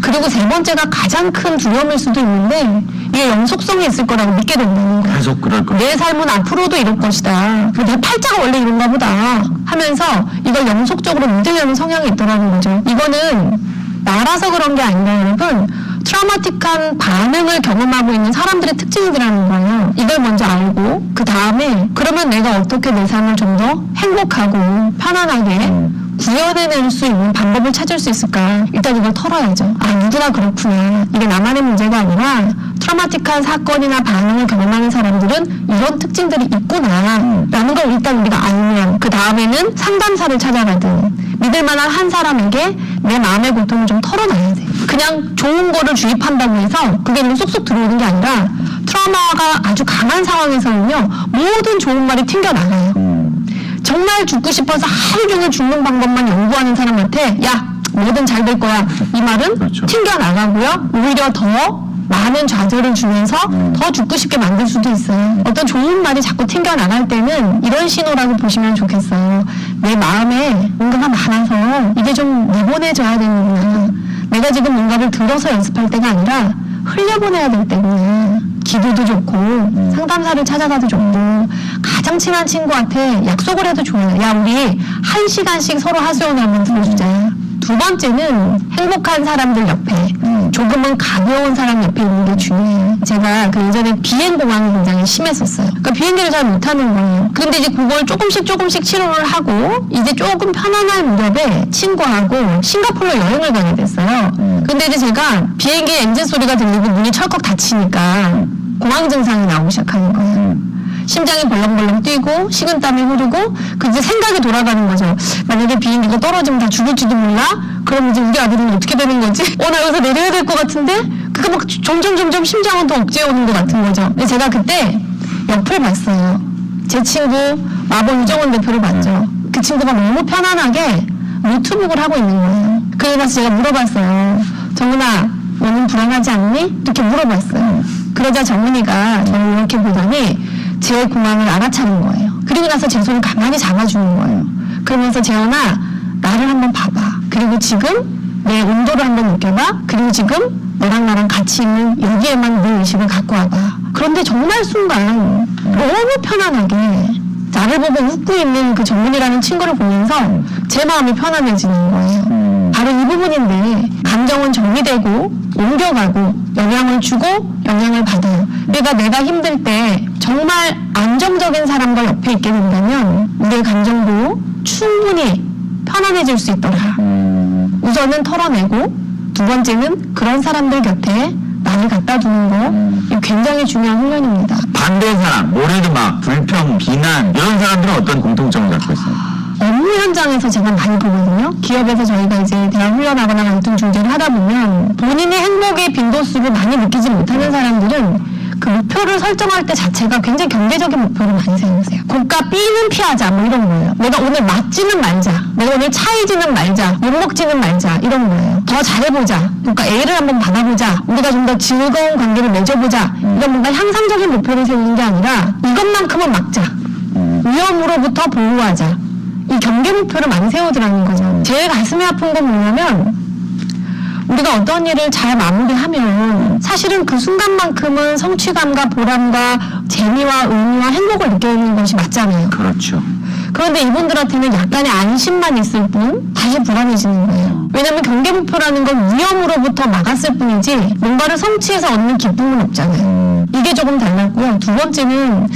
S2: 그리고 세 번째가 가장 큰 두려움일 수도 있는데 이게 영속성이 있을 거라고 믿게 된다는 거예요.
S3: 계속 그럴 거예요.
S2: 내 삶은 앞으로도 이럴 것이다. 내 팔자가 원래 이런가 보다 하면서 이걸 영속적으로 믿으려는 성향이 있더라는 거죠. 이거는 나라서 그런 게 아니라 여러분, 트라우마틱한 반응을 경험하고 있는 사람들의 특징이라는 거예요. 이걸 먼저 알고 그 다음에 그러면 내가 어떻게 내 삶을 좀 더 행복하고 편안하게 구현해낼 수 있는 방법을 찾을 수 있을까. 일단 이걸 털어야죠. 아, 누구나 그렇구나. 이게 나만의 문제가 아니라 트라우마틱한 사건이나 반응을 경험하는 사람들은 이런 특징들이 있구나 라는 걸 일단 우리가 알면 그 다음에는 상담사를 찾아가든 믿을 만한 한 사람에게 내 마음의 고통을 좀 털어놔야 돼. 그냥 좋은 거를 주입한다고 해서 그게 그냥 쏙쏙 들어오는 게 아니라 트라우마가 아주 강한 상황에서는요 모든 좋은 말이 튕겨나가요. 정말 죽고 싶어서 하루 종일 죽는 방법만 연구하는 사람한테 야 뭐든 잘 될 거야 이 말은
S3: 그렇죠.
S2: 튕겨나가고요. 오히려 더 많은 좌절을 주면서 더 죽고 싶게 만들 수도 있어요. 어떤 좋은 말이 자꾸 튕겨나갈 때는 이런 신호라고 보시면 좋겠어요. 내 마음에 뭔가가 많아서 이게 좀 내보내져야 되는구나. 내가 지금 뭔가를 들어서 연습할 때가 아니라 흘려보내야 될 때구나. 기도도 좋고 상담사를 찾아가도 좋고 가장 친한 친구한테 약속을 해도 좋아요. 야 우리 1시간씩 서로 하소연을 한번 들어주자. 두 번째는 행복한 사람들 옆에 조금은 가벼운 사람 옆에 있는 게 중요해요. 제가 그 예전에 비행공황이 굉장히 심했었어요. 그러니까 비행기를 잘 못하는 거예요. 그런데 이제 그걸 조금씩 치료를 하고 이제 조금 편안한 무렵에 친구하고 싱가포르 여행을 가게 됐어요. 근데 이제 제가 비행기 엔진 소리가 들리고 문이 철컥 닫히니까 공황 증상이 나오기 시작하는 거예요. 심장이 벌렁벌렁 뛰고 식은땀이 흐르고 그 이제 생각이 돌아가는 거죠. 만약에 비행기가 떨어지면 다 죽을지도 몰라? 그럼 이제 우리 아들은 어떻게 되는 거지? 나 여기서 내려야 될 것 같은데? 그게 막 점점 심장은 더 억제해 오는 것 같은 거죠. 근데 제가 그때 옆을 봤어요. 제 친구 마보 유정원 대표를 봤죠. 그 친구가 너무 편안하게 노트북을 하고 있는 거예요. 그래서 제가 물어봤어요. 정은아, 너는 불안하지 않니? 이렇게 물어봤어요. 그러자 정은이가 저를 이렇게 보더니 제 고망을 알아차린 거예요. 그리고 나서 제 손을 가만히 잡아주는 거예요. 그러면서 재현아, 나를 한번 봐봐. 그리고 지금 내 온도를 한번 느껴봐. 그리고 지금 너랑 나랑 같이 있는 여기에만 내 의식을 갖고 와봐. 그런데 정말 순간 너무 편안하게 나를 보고 웃고 있는 그 정문이라는 친구를 보면서 제 마음이 편안해지는 거예요. 바로 이 부분인데 감정은 정리되고 옮겨가고 영향을 주고 영향을 받아요. 그러니까 내가 힘들 때 정말 안정적인 사람과 옆에 있게 된다면 우리의 감정도 충분히 편안해질 수 있더라. 우선은 털어내고 두 번째는 그런 사람들 곁에 나를 갖다 두는 거 이거 굉장히 중요한 훈련입니다.
S3: 반대 사람, 모래도막, 불평, 비난 이런 사람들은 어떤 공통점을 갖고 있어요?
S2: 업무 현장에서 제가 많이 보거든요. 기업에서 저희가 이제 대화 훈련하거나 갈등 중재를 하다 보면 본인의 행복의 빈도수를 많이 느끼지 못하는 사람들은 그 목표를 설정할 때 자체가 굉장히 경제적인 목표를 많이 세우세요. 고가 B는 피하자 뭐 이런 거예요. 내가 오늘 맞지는 말자. 내가 오늘 차이지는 말자. 욕먹지는 말자. 이런 거예요. 더 잘해보자. 그러니까 A를 한번 받아보자. 우리가 좀 더 즐거운 관계를 맺어보자. 이런 뭔가 향상적인 목표를 세우는 게 아니라 이것만큼은 막자. 위험으로부터 보호하자. 이 경계 목표를 많이 세우더라는 거죠. 제일 가슴이 아픈 건 뭐냐면 우리가 어떤 일을 잘 마무리하면 사실은 그 순간만큼은 성취감과 보람과 재미와 의미와 행복을 느끼는 것이 맞잖아요.
S3: 그렇죠.
S2: 그런데 이분들한테는 약간의 안심만 있을 뿐 다시 불안해지는 거예요. 왜냐하면 경계 목표라는 건 위험으로부터 막았을 뿐이지 뭔가를 성취해서 얻는 기쁨은 없잖아요. 이게 조금 달랐고요. 두 번째는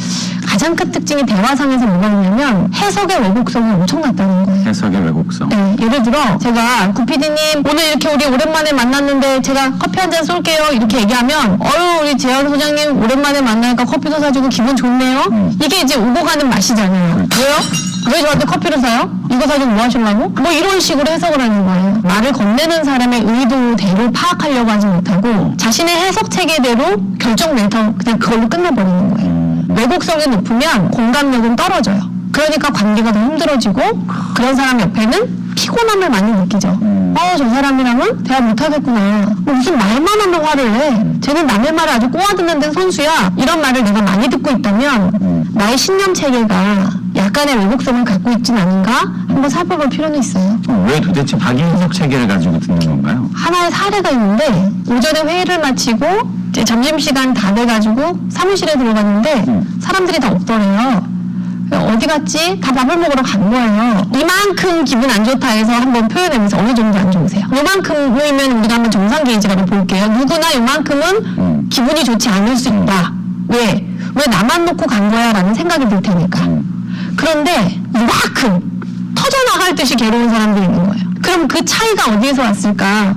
S2: 가장 큰 특징이 대화상에서 뭐가 있냐면 해석의 왜곡성이 엄청났다는 거예요.
S3: 해석의 왜곡성.
S2: 네, 예를 들어 제가 구피디님 오늘 이렇게 우리 오랜만에 만났는데 제가 커피 한 잔 쏠게요 이렇게 얘기하면 우리 재현 소장님 오랜만에 만나니까 커피도 사주고 기분 좋네요. 이게 이제 오고 가는 맛이잖아요. 왜요? 왜 저한테 커피를 사요? 이거 사주고 뭐 하시려고? 뭐 이런 식으로 해석을 하는 거예요. 말을 건네는 사람의 의도대로 파악하려고 하지 못하고 자신의 해석 체계대로 결정 내서 그냥 그걸로 끝내버리는 거예요. 왜곡성이 높으면 공감력은 떨어져요. 그러니까 관계가 더 힘들어지고 그런 사람 옆에는 피곤함을 많이 느끼죠. 저 사람이랑은 대화 못하겠구나. 무슨 말만 하면 화를 내. 쟤는 남의 말을 아주 꼬아듣는 데 선수야. 이런 말을 내가 많이 듣고 있다면 나의 신념 체계가 약간의 왜곡성을 갖고 있진 않은가 한번 살펴볼 필요는 있어요.
S3: 왜 도대체 자기 해석 체계를 가지고 듣는 건가요?
S2: 하나의 사례가 있는데 오전에 회의를 마치고 이제 점심시간 다 돼가지고 사무실에 들어갔는데 사람들이 다 없더래요. 어디 갔지? 다 밥을 먹으러 간 거예요. 이만큼 기분 안 좋다 해서 한번 표현해보면서 어느 정도 안 좋으세요? 이만큼이면 우리가 한번 정상 게이지를 한번 볼게요. 누구나 이만큼은 기분이 좋지 않을 수 있다. 왜? 왜 나만 놓고 간 거야? 라는 생각이 들 테니까. 그런데 이만큼 터져나갈 듯이 괴로운 사람들이 있는 거예요. 그럼 그 차이가 어디에서 왔을까?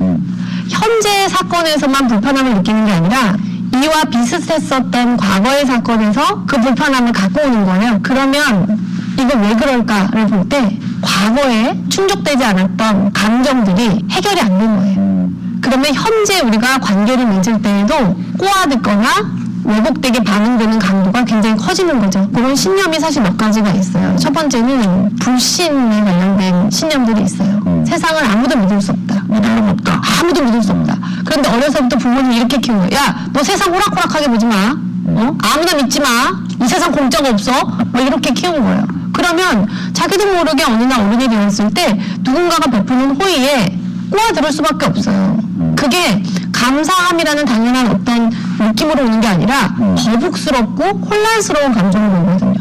S2: 현재 사건에서만 불편함을 느끼는 게 아니라 이와 비슷했었던 과거의 사건에서 그 불편함을 갖고 오는 거예요. 그러면 이거 왜 그럴까를 볼 때 과거에 충족되지 않았던 감정들이 해결이 안 된 거예요. 그러면 현재 우리가 관계를 맺을 때에도 꼬아듣거나 왜곡되게 반응되는 강도가 굉장히 커지는 거죠. 그런 신념이 사실 몇 가지가 있어요. 첫 번째는 불신에 관련된 신념들이 있어요. 세상을 아무도 믿을 수 없다.
S3: 믿을 놈 없다.
S2: 아무도 믿을 수 없다. 그런데 어려서부터 부모님이 이렇게 키운 거야. 야, 너 세상 호락호락하게 보지 마. 아무나 믿지 마. 이 세상 공짜가 없어. 뭐 이렇게 키운 거예요. 그러면 자기도 모르게 어느 날 어른이 되었을 때 누군가가 베푸는 호의에 꼬아들을 수밖에 없어요. 그게 감사함이라는 당연한 어떤 느낌으로 오는 게 아니라 거북스럽고 혼란스러운 감정으로 오거든요.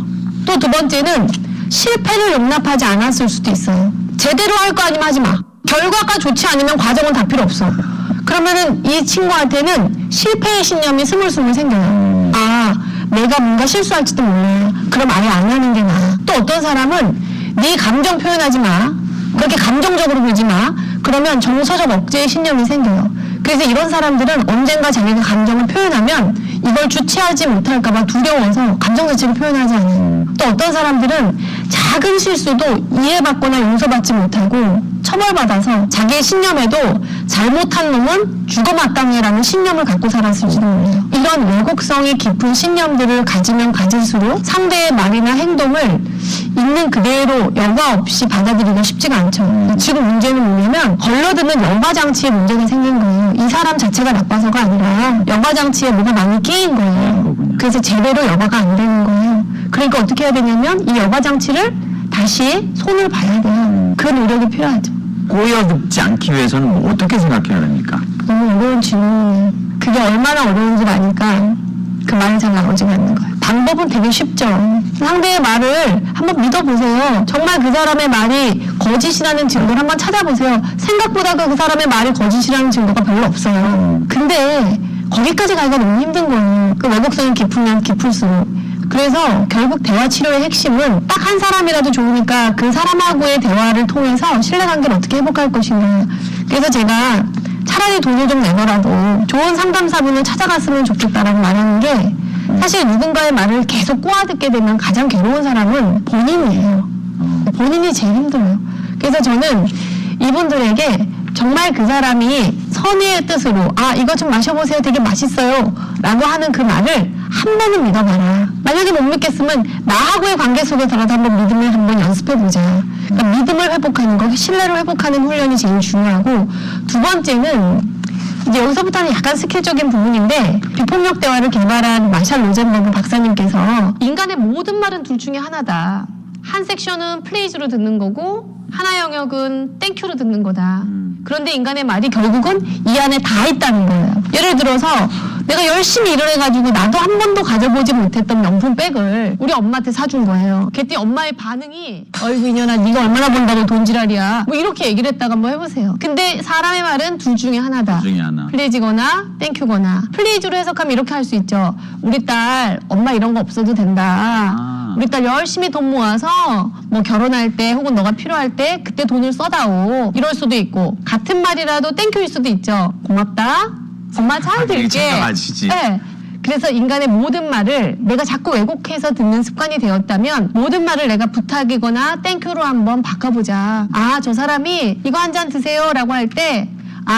S2: 또 두 번째는 실패를 용납하지 않았을 수도 있어요. 제대로 할 거 아니면 하지 마. 결과가 좋지 않으면 과정은 다 필요 없어. 그러면은 이 친구한테는 실패의 신념이 스물스물 생겨요. 내가 뭔가 실수할지도 몰라. 그럼 아예 안 하는 게 나아. 또 어떤 사람은 네 감정 표현하지 마. 그렇게 감정적으로 보지 마. 그러면 정서적 억제의 신념이 생겨요. 그래서 이런 사람들은 언젠가 자기가 감정을 표현하면 이걸 주체하지 못할까봐 두려워서 감정 자체를 표현하지 않아요. 또 어떤 사람들은 작은 실수도 이해받거나 용서받지 못하고 처벌받아서 자기의 신념에도 잘못한 놈은 죽어 마땅해라는 신념을 갖고 살았을지도 몰라요. 이런 왜곡성이 깊은 신념들을 가지면 가질수록 상대의 말이나 행동을 있는 그대로 여과 없이 받아들이기가 쉽지가 않죠. 지금 문제는 뭐냐면 걸러드는 여과장치에 문제가 생긴 거예요. 이 사람 자체가 나빠서가 아니라 여과장치에 뭐가 많이 끼인 거예요. 그래서 제대로 여과가 안 되는 거예요. 그러니까 어떻게 해야 되냐면 이 여과장치를 다시 손을 봐야 돼요. 그 노력이 필요하죠.
S3: 꼬여듣지 않기 위해서는 뭐 어떻게 생각해야 됩니까?
S2: 너무 어려운 질문이에요. 그게 얼마나 어려운지 아니까 그 말이 잘 나오지가 않는 거예요. 방법은 되게 쉽죠. 상대의 말을 한번 믿어보세요. 정말 그 사람의 말이 거짓이라는 증거를 한번 찾아보세요. 생각보다 그 사람의 말이 거짓이라는 증거가 별로 없어요. 근데 거기까지 가기가 너무 힘든 거예요. 그 왜곡성이 깊으면 깊을수록. 그래서 결국 대화 치료의 핵심은 딱 한 사람이라도 좋으니까 그 사람하고의 대화를 통해서 신뢰관계를 어떻게 회복할 것인가. 그래서 제가 차라리 돈을 좀 내더라도 좋은 상담사분을 찾아갔으면 좋겠다라고 말하는 게 사실 누군가의 말을 계속 꼬아듣게 되면 가장 괴로운 사람은 본인이에요. 본인이 제일 힘들어요. 그래서 저는 이분들에게 정말 그 사람이 선의의 뜻으로 이거 좀 마셔보세요. 되게 맛있어요. 라고 하는 그 말을 한 번은 믿어봐라. 만약에 못 믿겠으면 나하고의 관계 속에서라도 한번 믿음을 한번 연습해보자. 그러니까 믿음을 회복하는 거, 신뢰를 회복하는 훈련이 제일 중요하고 두 번째는 이제 여기서부터는 약간 스킬적인 부분인데 비폭력 대화를 개발한 마샬 로젠버그 박사님께서 인간의 모든 말은 둘 중에 하나다. 한 섹션은 플레이즈로 듣는 거고 하나 영역은 땡큐로 듣는 거다. 그런데 인간의 말이 결국은 이 안에 다 있다는 거예요. 예를 들어서 내가 열심히 일을 해가지고 나도 한 번도 가져보지 못했던 명품 백을 우리 엄마한테 사준 거예요. 그랬더니 엄마의 반응이 어이구 이년아 네가 얼마나 번다고 돈지랄이야. 뭐 이렇게 얘기를 했다가 한번 해보세요. 근데 사람의 말은 둘 중에 하나다.
S3: 둘 중에 하나.
S2: 플레이즈거나 땡큐거나. 플레이즈로 해석하면 이렇게 할 수 있죠. 우리 딸 엄마 이런 거 없어도 된다. 우리 딸 열심히 돈 모아서 뭐 결혼할 때 혹은 너가 필요할 때 그때 돈을 써다오. 이럴 수도 있고 같은 말이라도 땡큐일 수도 있죠. 고맙다. 엄마 잘 들게. 네. 그래서 인간의 모든 말을 내가 자꾸 왜곡해서 듣는 습관이 되었다면 모든 말을 내가 부탁이거나 땡큐로 한번 바꿔보자. 저 사람이 이거 한 잔 드세요 라고 할 때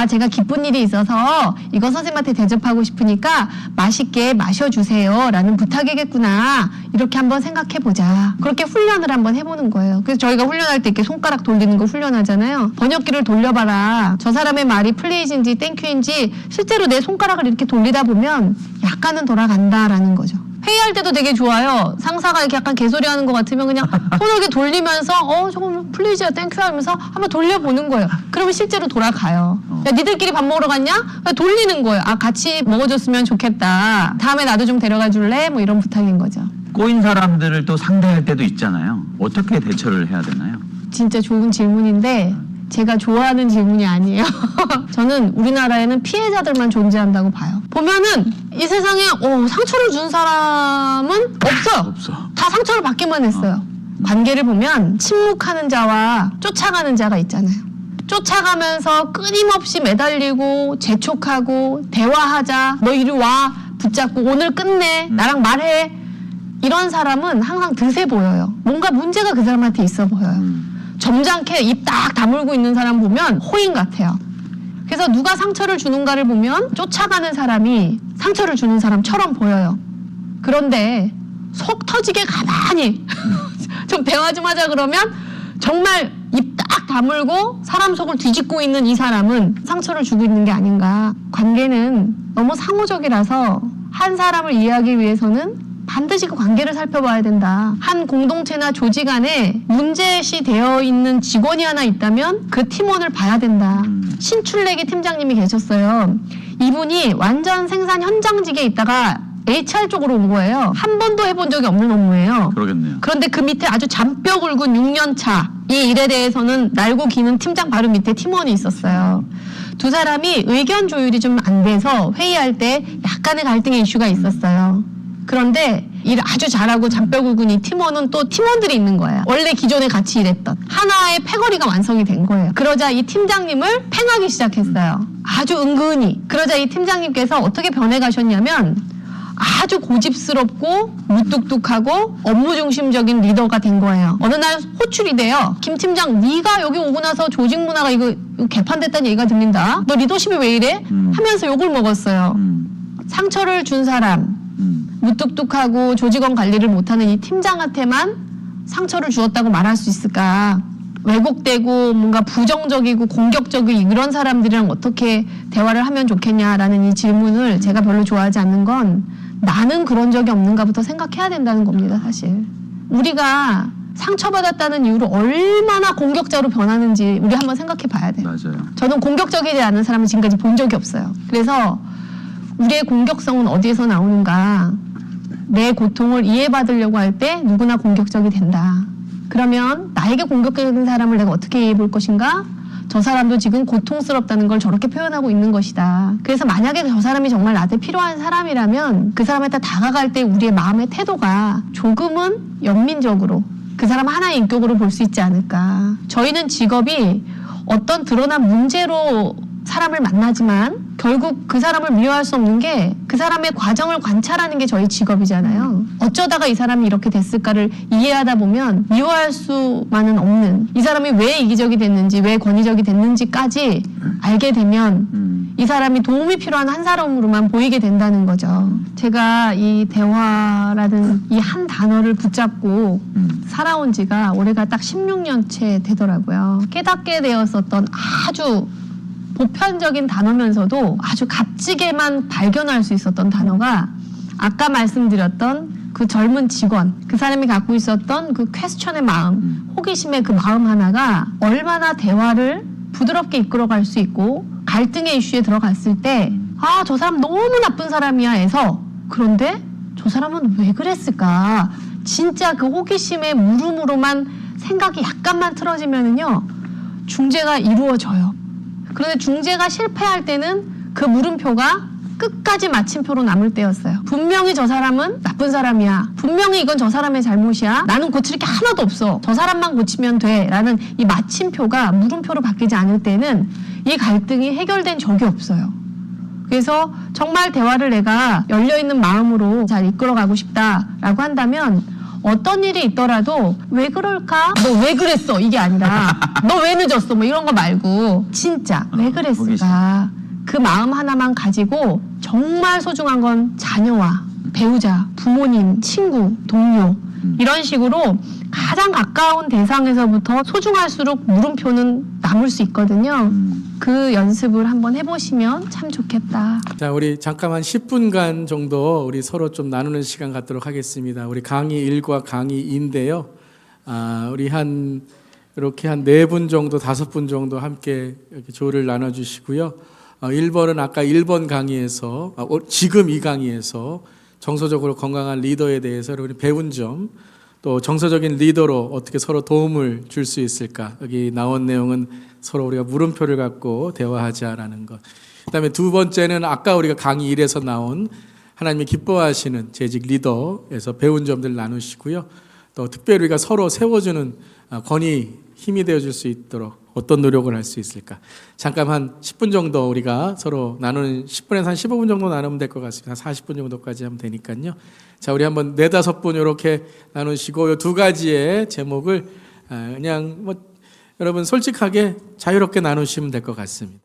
S2: 제가 기쁜 일이 있어서 이거 선생님한테 대접하고 싶으니까 맛있게 마셔주세요 라는 부탁이겠구나. 이렇게 한번 생각해보자. 그렇게 훈련을 한번 해보는 거예요. 그래서 저희가 훈련할 때 이렇게 손가락 돌리는 거 훈련하잖아요. 번역기를 돌려봐라. 저 사람의 말이 플레이즈인지 땡큐인지 실제로 내 손가락을 이렇게 돌리다 보면 약간은 돌아간다라는 거죠. 회의할 때도 되게 좋아요. 상사가 이렇게 약간 개소리하는 것 같으면 그냥 손을 이렇게 돌리면서 저거 플리즈야 땡큐야 하면서 한번 돌려보는 거예요. 그러면 실제로 돌아가요. 야 니들끼리 밥 먹으러 갔냐? 돌리는 거예요. 같이 먹어줬으면 좋겠다. 다음에 나도 좀 데려가 줄래? 뭐 이런 부탁인 거죠.
S3: 꼬인 사람들을 또 상대할 때도 있잖아요. 어떻게 대처를 해야 되나요?
S2: 진짜 좋은 질문인데 제가 좋아하는 질문이 아니에요. 저는 우리나라에는 피해자들만 존재한다고 봐요. 보면은 이 세상에 상처를 준 사람은 없어요.
S3: 없어.
S2: 다 상처를 받기만 했어요. 관계를 보면 침묵하는 자와 쫓아가는 자가 있잖아요. 쫓아가면서 끊임없이 매달리고 재촉하고 대화하자. 너 이리 와. 붙잡고 오늘 끝내. 나랑 말해. 이런 사람은 항상 드세 보여요. 뭔가 문제가 그 사람한테 있어 보여요. 점잖게 입 딱 다물고 있는 사람 보면 호인 같아요. 그래서 누가 상처를 주는가를 보면 쫓아가는 사람이 상처를 주는 사람처럼 보여요. 그런데 속 터지게 가만히 좀 대화 좀 하자 그러면 정말 입 딱 다물고 사람 속을 뒤집고 있는 이 사람은 상처를 주고 있는 게 아닌가. 관계는 너무 상호적이라서 한 사람을 이해하기 위해서는 반드시 그 관계를 살펴봐야 된다. 한 공동체나 조직 안에 문제시 되어 있는 직원이 하나 있다면 그 팀원을 봐야 된다. 신출내기 팀장님이 계셨어요. 이분이 완전 생산 현장직에 있다가 HR 쪽으로 온 거예요. 한 번도 해본 적이 없는 업무예요.
S3: 그러겠네요.
S2: 그런데 그 밑에 아주 잔뼈 굵은 6년차 이 일에 대해서는 날고 기는 팀장 바로 밑에 팀원이 있었어요. 두 사람이 의견 조율이 좀 안 돼서 회의할 때 약간의 갈등의 이슈가 있었어요. 그런데 일 아주 잘하고 잔뼈 굵은 이 팀원은 또 팀원들이 있는 거예요. 원래 기존에 같이 일했던 하나의 패거리가 완성이 된 거예요. 그러자 이 팀장님을 팽하기 시작했어요. 아주 은근히. 그러자 이 팀장님께서 어떻게 변해가셨냐면 아주 고집스럽고 무뚝뚝하고 업무 중심적인 리더가 된 거예요. 어느 날 호출이 돼요. 김 팀장, 네가 여기 오고 나서 조직 문화가 이거 개판됐다는 얘기가 들린다. 너 리더십이 왜 이래? 하면서 욕을 먹었어요. 상처를 준 사람, 무뚝뚝하고 조직원 관리를 못하는 이 팀장한테만 상처를 주었다고 말할 수 있을까? 왜곡되고 뭔가 부정적이고 공격적이고 이런 사람들이랑 어떻게 대화를 하면 좋겠냐라는 이 질문을 제가 별로 좋아하지 않는 건 나는 그런 적이 없는가부터 생각해야 된다는 겁니다, 사실. 우리가 상처받았다는 이유로 얼마나 공격자로 변하는지 우리 한번 생각해 봐야 돼요.
S3: 맞아요.
S2: 저는 공격적이지 않은 사람을 지금까지 본 적이 없어요. 그래서 우리의 공격성은 어디에서 나오는가? 내 고통을 이해받으려고 할 때 누구나 공격적이 된다. 그러면 나에게 공격적인 사람을 내가 어떻게 이해해 볼 것인가? 저 사람도 지금 고통스럽다는 걸 저렇게 표현하고 있는 것이다. 그래서 만약에 저 사람이 정말 나한테 필요한 사람이라면 그 사람한테 다가갈 때 우리의 마음의 태도가 조금은 연민적으로 그 사람 하나의 인격으로 볼 수 있지 않을까. 저희는 직업이 어떤 드러난 문제로 사람을 만나지만 결국 그 사람을 미워할 수 없는 게 그 사람의 과정을 관찰하는 게 저희 직업이잖아요. 어쩌다가 이 사람이 이렇게 됐을까를 이해하다 보면 미워할 수만은 없는, 이 사람이 왜 이기적이 됐는지 왜 권위적이 됐는지까지 알게 되면 이 사람이 도움이 필요한 한 사람으로만 보이게 된다는 거죠. 제가 이 대화라는 이 한 단어를 붙잡고 살아온 지가 올해가 딱 16년째 되더라고요. 깨닫게 되었었던 아주 보편적인 단어면서도 아주 값지게만 발견할 수 있었던 단어가 아까 말씀드렸던 그 젊은 직원, 그 사람이 갖고 있었던 그 퀘스천의 마음, 호기심의 그 마음 하나가 얼마나 대화를 부드럽게 이끌어갈 수 있고 갈등의 이슈에 들어갔을 때 아, 저 사람 너무 나쁜 사람이야 해서 그런데 저 사람은 왜 그랬을까? 진짜 그 호기심의 물음으로만 생각이 약간만 틀어지면은요, 중재가 이루어져요. 그런데 중재가 실패할 때는 그 물음표가 끝까지 마침표로 남을 때였어요. 분명히 저 사람은 나쁜 사람이야. 분명히 이건 저 사람의 잘못이야. 나는 고칠 게 하나도 없어. 저 사람만 고치면 돼. 라는 이 마침표가 물음표로 바뀌지 않을 때는 이 갈등이 해결된 적이 없어요. 그래서 정말 대화를 내가 열려있는 마음으로 잘 이끌어가고 싶다라고 한다면 어떤 일이 있더라도 왜 그럴까? 너 왜 그랬어? 이게 아니라 너 왜 늦었어? 뭐 이런 거 말고 진짜 왜 그랬을까? 그 마음 하나만 가지고 정말 소중한 건 자녀와 배우자, 부모님, 친구, 동료 이런 식으로 가장 가까운 대상에서부터 소중할수록 물음표는 남을 수 있거든요. 그 연습을 한번 해보시면 참 좋겠다.
S1: 자, 우리 잠깐만 10분간 정도 우리 서로 좀 나누는 시간 갖도록 하겠습니다. 우리 강의 1과 강의 2인데요. 우리 이렇게 한 4분 정도, 5분 정도 함께 이렇게 조를 나눠주시고요. 1번은 아까 1번 강의에서, 지금 이 강의에서 정서적으로 건강한 리더에 대해서 우리 배운 점, 또 정서적인 리더로 어떻게 서로 도움을 줄 수 있을까? 여기 나온 내용은 서로 우리가 물음표를 갖고 대화하자라는 것. 그다음에 두 번째는 아까 우리가 강의 1에서 나온 하나님이 기뻐하시는 재직 리더에서 배운 점들 나누시고요. 또 특별히 우리가 서로 세워주는 권위, 힘이 되어줄 수 있도록 어떤 노력을 할 수 있을까? 잠깐 한 10분 정도 우리가 서로 나누는 10분에서 한 15분 정도 나누면 될 것 같습니다. 한 40분 정도까지 하면 되니까요. 자, 우리 한번 4-5분 이렇게 나누시고 이 두 가지의 제목을 그냥 여러분 솔직하게 자유롭게 나누시면 될 것 같습니다.